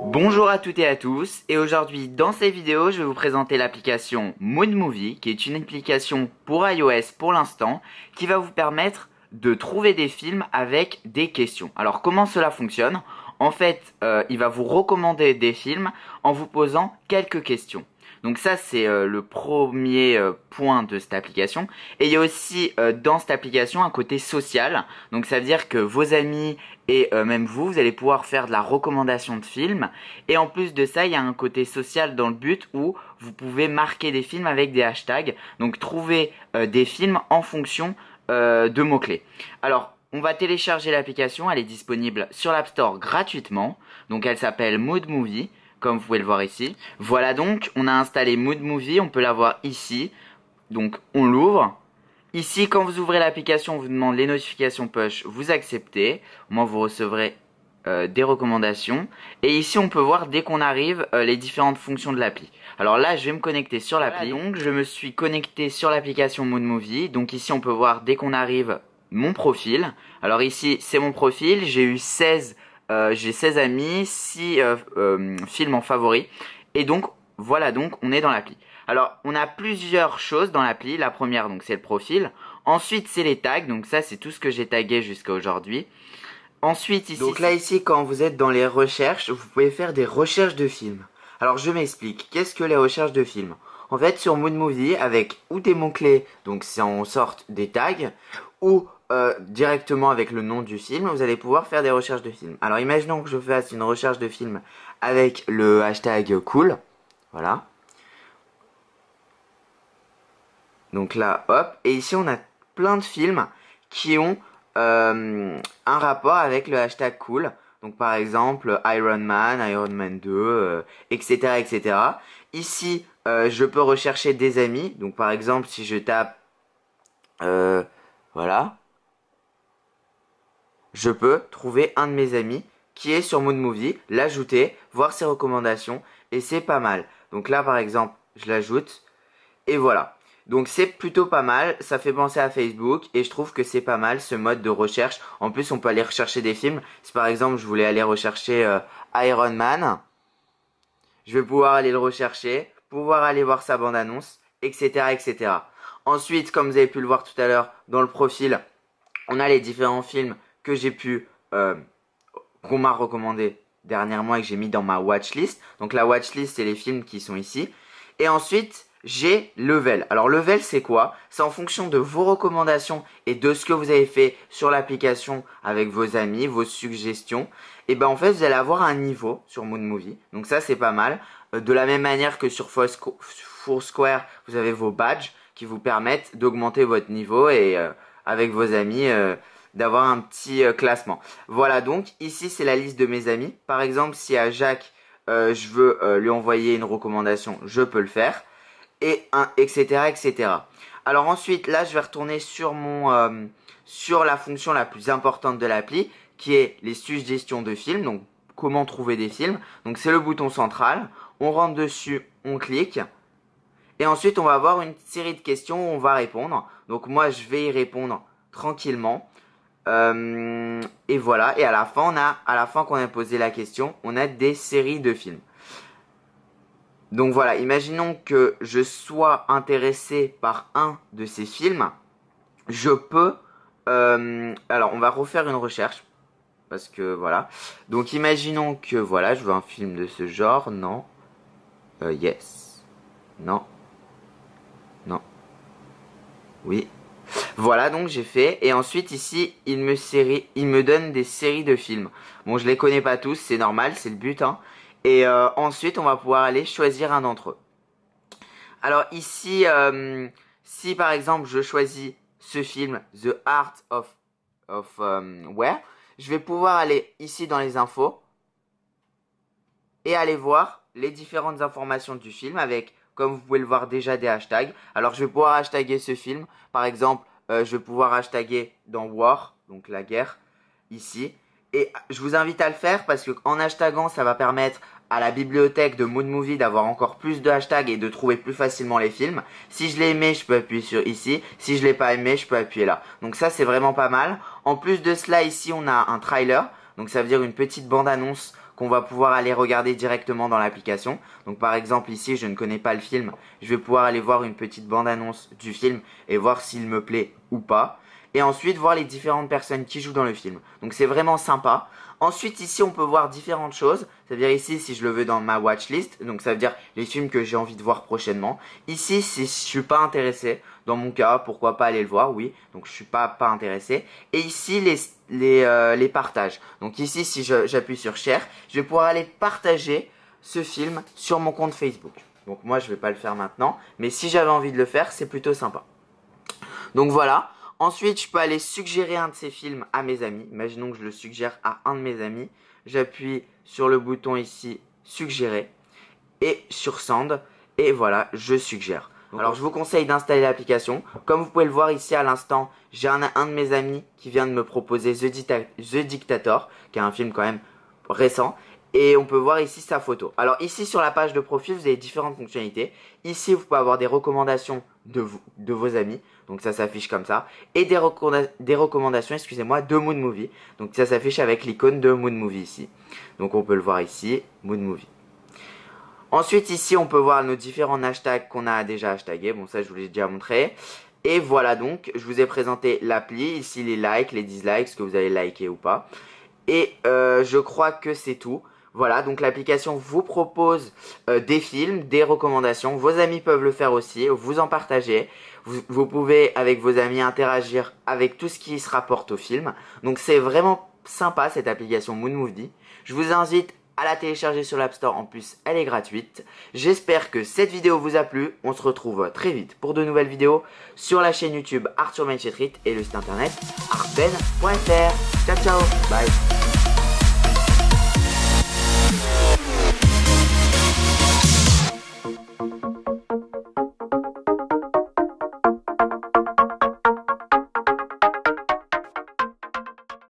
Bonjour à toutes et à tous, et aujourd'hui dans cette vidéo je vais vous présenter l'application Mood Movie qui est une application pour iOS pour l'instant qui va vous permettre de trouver des films avec des questions. Alors comment cela fonctionne? En fait, il va vous recommander des films en vous posant quelques questions. Donc ça c'est le premier point de cette application. Et il y a aussi dans cette application un côté social. Donc ça veut dire que vos amis et même vous allez pouvoir faire de la recommandation de films. Et en plus de ça, il y a un côté social dans le but où vous pouvez marquer des films avec des hashtags. Donc trouver des films en fonction de mots-clés. Alors on va télécharger l'application, elle est disponible sur l'App Store gratuitement. Donc elle s'appelle Mood Movie, comme vous pouvez le voir ici. Voilà donc, on a installé Mood Movie, on peut la voir ici. Donc on l'ouvre. Ici, quand vous ouvrez l'application, on vous demande les notifications push, vous acceptez. Au moins vous recevrez des recommandations. Et ici, on peut voir dès qu'on arrive les différentes fonctions de l'appli. Alors là, je vais me connecter sur l'appli. Voilà, donc je me suis connecté sur l'application Mood Movie. Donc ici, on peut voir dès qu'on arrive mon profil. Alors ici, c'est mon profil. J'ai eu 16 amis, 6 films en favori. Et donc, voilà, donc on est dans l'appli. Alors, on a plusieurs choses dans l'appli. La première, donc, c'est le profil. Ensuite, c'est les tags. Donc ça, c'est tout ce que j'ai tagué jusqu'à aujourd'hui. Ensuite, ici... Donc là, ici, quand vous êtes dans les recherches, vous pouvez faire des recherches de films. Alors, je m'explique. Qu'est-ce que les recherches de films? En fait, sur Mood Movie, avec ou des mots-clés, donc c'est en sorte des tags, ou directement avec le nom du film, vous allez pouvoir faire des recherches de films. Alors, imaginons que je fasse une recherche de film avec le hashtag cool. Voilà. Donc là, hop. Et ici, on a plein de films qui ont un rapport avec le hashtag cool. Donc par exemple, Iron Man 2, etc., etc. Ici, je peux rechercher des amis. Donc par exemple, si je tape... voilà. Je peux trouver un de mes amis qui est sur Mood Movie, l'ajouter, voir ses recommandations. Et c'est pas mal. Donc là, par exemple, je l'ajoute. Et voilà. Donc c'est plutôt pas mal, ça fait penser à Facebook et je trouve que c'est pas mal ce mode de recherche. En plus on peut aller rechercher des films. Si par exemple je voulais aller rechercher Iron Man, je vais pouvoir aller le rechercher, pouvoir aller voir sa bande-annonce, etc., etc. Ensuite, comme vous avez pu le voir tout à l'heure dans le profil, on a les différents films que j'ai pu, qu'on m'a recommandé dernièrement et que j'ai mis dans ma watchlist. Donc la watchlist c'est les films qui sont ici. Et ensuite... j'ai Level. Alors Level c'est quoi? C'est en fonction de vos recommandations et de ce que vous avez fait sur l'application avec vos amis, vos suggestions. Et ben en fait vous allez avoir un niveau sur Mood Movie. Donc ça c'est pas mal. De la même manière que sur Foursquare, vous avez vos badges qui vous permettent d'augmenter votre niveau et avec vos amis d'avoir un petit classement. Voilà donc ici c'est la liste de mes amis. Par exemple si à Jacques je veux lui envoyer une recommandation, je peux le faire. Et etc., etc. Alors ensuite, là, je vais retourner sur mon sur la fonction la plus importante de l'appli, qui est les suggestions de films. Donc, comment trouver des films. Donc, c'est le bouton central. On rentre dessus, on clique. Et ensuite, on va avoir une série de questions où on va répondre. Donc, moi, je vais y répondre tranquillement. Et voilà. Et à la fin qu'on a posé la question, on a des séries de films. Donc voilà, imaginons que je sois intéressé par un de ces films. Je peux... alors, on va refaire une recherche. Parce que voilà. Donc imaginons que voilà, je veux un film de ce genre. Non. Yes. Non. Non. Oui. Voilà, donc j'ai fait. Et ensuite ici, il me donne des séries de films. Bon, je les connais pas tous, c'est normal, c'est le but, hein. Et ensuite, on va pouvoir aller choisir un d'entre eux. Alors ici, si par exemple je choisis ce film, The Art of Wear, je vais pouvoir aller ici dans les infos et aller voir les différentes informations du film avec, comme vous pouvez le voir déjà, des hashtags. Alors je vais pouvoir hashtaguer ce film. Par exemple, je vais pouvoir hashtaguer dans War, donc la guerre, ici. Et je vous invite à le faire parce qu'en hashtaguant, ça va permettre à la bibliothèque de Mood Movie d'avoir encore plus de hashtags et de trouver plus facilement les films. Si je l'ai aimé, je peux appuyer sur ici. Si je l'ai pas aimé, je peux appuyer là. Donc ça, c'est vraiment pas mal. En plus de cela, ici, on a un trailer. Donc ça veut dire une petite bande-annonce qu'on va pouvoir aller regarder directement dans l'application. Donc par exemple ici, je ne connais pas le film, je vais pouvoir aller voir une petite bande-annonce du film et voir s'il me plaît ou pas. Et ensuite voir les différentes personnes qui jouent dans le film. Donc c'est vraiment sympa. Ensuite ici on peut voir différentes choses. C'est-à-dire ici si je le veux dans ma watchlist. Donc ça veut dire les films que j'ai envie de voir prochainement. Ici si je suis pas intéressé. Dans mon cas pourquoi pas aller le voir, oui. Donc je suis pas intéressé. Et ici les partages. Donc ici si j'appuie sur share, je vais pouvoir aller partager ce film sur mon compte Facebook. Donc moi je vais pas le faire maintenant. Mais si j'avais envie de le faire c'est plutôt sympa. Donc voilà. Ensuite, je peux aller suggérer un de ces films à mes amis. Imaginons que je le suggère à un de mes amis. J'appuie sur le bouton ici, suggérer. Et sur send. Et voilà, je suggère. Alors, je vous conseille d'installer l'application. Comme vous pouvez le voir ici à l'instant, j'ai un de mes amis qui vient de me proposer The Dictator, qui est un film quand même récent. Et on peut voir ici sa photo. Alors ici sur la page de profil, vous avez différentes fonctionnalités. Ici, vous pouvez avoir des recommandations de vos amis. Donc ça s'affiche comme ça. Et des recommandations, excusez-moi, de Mood Movie. Donc ça s'affiche avec l'icône de Mood Movie ici. Donc on peut le voir ici, Mood Movie. Ensuite ici, on peut voir nos différents hashtags qu'on a déjà hashtagués. Bon ça, je vous l'ai déjà montré. Et voilà donc, je vous ai présenté l'appli. Ici les likes, les dislikes, ce que vous allez liker ou pas. Et je crois que c'est tout. Voilà, donc l'application vous propose des films, des recommandations. Vos amis peuvent le faire aussi, vous en partagez. Vous pouvez, avec vos amis, interagir avec tout ce qui se rapporte au film. Donc c'est vraiment sympa cette application Mood Movie. Je vous invite à la télécharger sur l'App Store. En plus, elle est gratuite. J'espère que cette vidéo vous a plu. On se retrouve très vite pour de nouvelles vidéos sur la chaîne YouTube Arthur Main Street et le site internet artben.fr. Ciao, ciao, bye.